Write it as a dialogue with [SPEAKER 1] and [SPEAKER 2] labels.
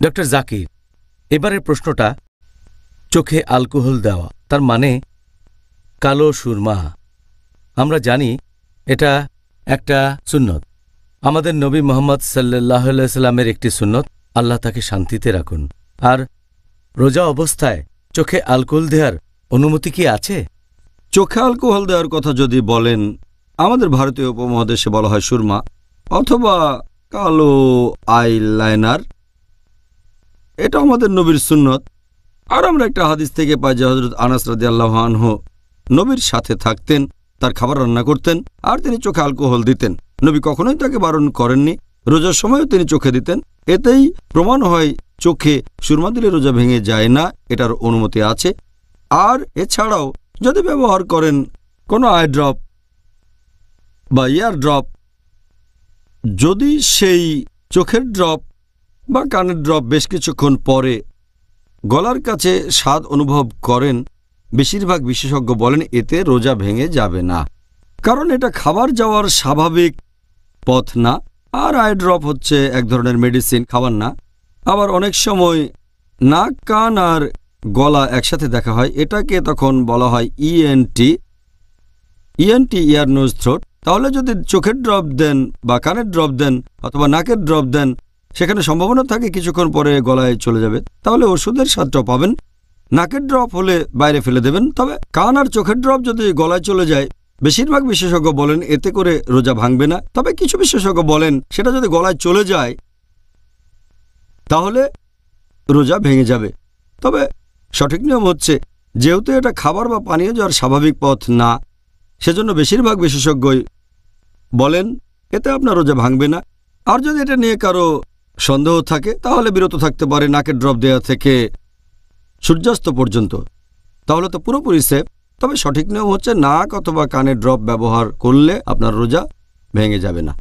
[SPEAKER 1] Doctor Zakir, এবারের প্রশ্নটা চোখে অ্যালকোহল দেওয়া, তার মানে কালো সুরমা। আমরা জানি এটা একটা সুন্নত, আমাদের নবী মুহাম্মদ সাল্লাল্লাহু আলাইহি সাল্লামের একটি সুন্নত, আল্লাহ তাকে শান্তিতে রাখুন। আর রোজা অবস্থায় চোখে অ্যালকোহল দেওয়ার অনুমতি কি আছে?
[SPEAKER 2] চোখে অ্যালকোহল দেওয়ার কথা যদি বলেন, আমাদের ভারতীয় উপমহাদেশে বলা হয় সুরমা অথবা কালো আইলাইনার, এটা আমাদের নবীর সুন্নত। আর আমরা একটা হাদিস থেকে পাই যে হযরত আনাস রাদিয়াল্লাহু আনহু নবীর সাথে থাকতেন, তার খাবার রান্না করতেন আর তিনি চোখে অ্যালকোহল দিতেন। নবী কখনোই তাকে বারণ করেননি, রোজার সময়ও তিনি চোখে দিতেন। এতেই প্রমাণ হয় চোখে সুরমা দিলে রোজা ভেঙে যায় না, এটার অনুমতি আছে। আর এছাড়াও যদি ব্যবহার করেন কোনো আই ড্রপ বা ইয়ার ড্রপ, যদি সেই চোখের ড্রপ বা কানের ড্রপ বেশ কিছুক্ষণ পরে গলার কাছে স্বাদ অনুভব করেন, বেশিরভাগ বিশেষজ্ঞ বলেন এতে রোজা ভেঙে যাবে না, কারণ এটা খাবার যাওয়ার স্বাভাবিক পথ না। আর আই ড্রপ হচ্ছে এক ধরনের মেডিসিন, খাবার না। আবার অনেক সময় নাক, কান আর গলা একসাথে দেখা হয়, এটাকে তখন বলা হয় ইএনটি, ইয়ার নোজ থ্রোট। তাহলে যদি চোখের ড্রপ দেন বা কানের ড্রপ দেন অথবা নাকের ড্রপ দেন, সেখানে সম্ভাবনা থাকে কিছুক্ষণ পরে গলায় চলে যাবে, তাহলে ওষুধের স্বাদটাও পাবেন। নাকের ড্রপ হলে বাইরে ফেলে দেবেন। তবে কান আর চোখের ড্রপ যদি গলায় চলে যায়, বেশিরভাগ বিশেষজ্ঞ বলেন এতে করে রোজা ভাঙবে না। তবে কিছু বিশেষজ্ঞ বলেন সেটা যদি গলায় চলে যায় তাহলে রোজা ভেঙে যাবে। তবে সঠিক নিয়ম হচ্ছে, যেহেতু এটা খাবার বা পানীয় যাওয়ার স্বাভাবিক পথ না, সেজন্য বেশিরভাগ বিশেষজ্ঞই বলেন এতে আপনার রোজা ভাঙবে না। আর যদি এটা নিয়ে কারো সন্দেহ থাকে তাহলে বিরত থাকতে পারে নাকের ড্রপ দেওয়া থেকে সূর্যাস্ত পর্যন্ত, তাহলে তো পুরোপুরি সেফ। তবে সঠিক নিয়ম হচ্ছে নাক অথবা কানের ড্রপ ব্যবহার করলে আপনার রোজা ভেঙে যাবে না।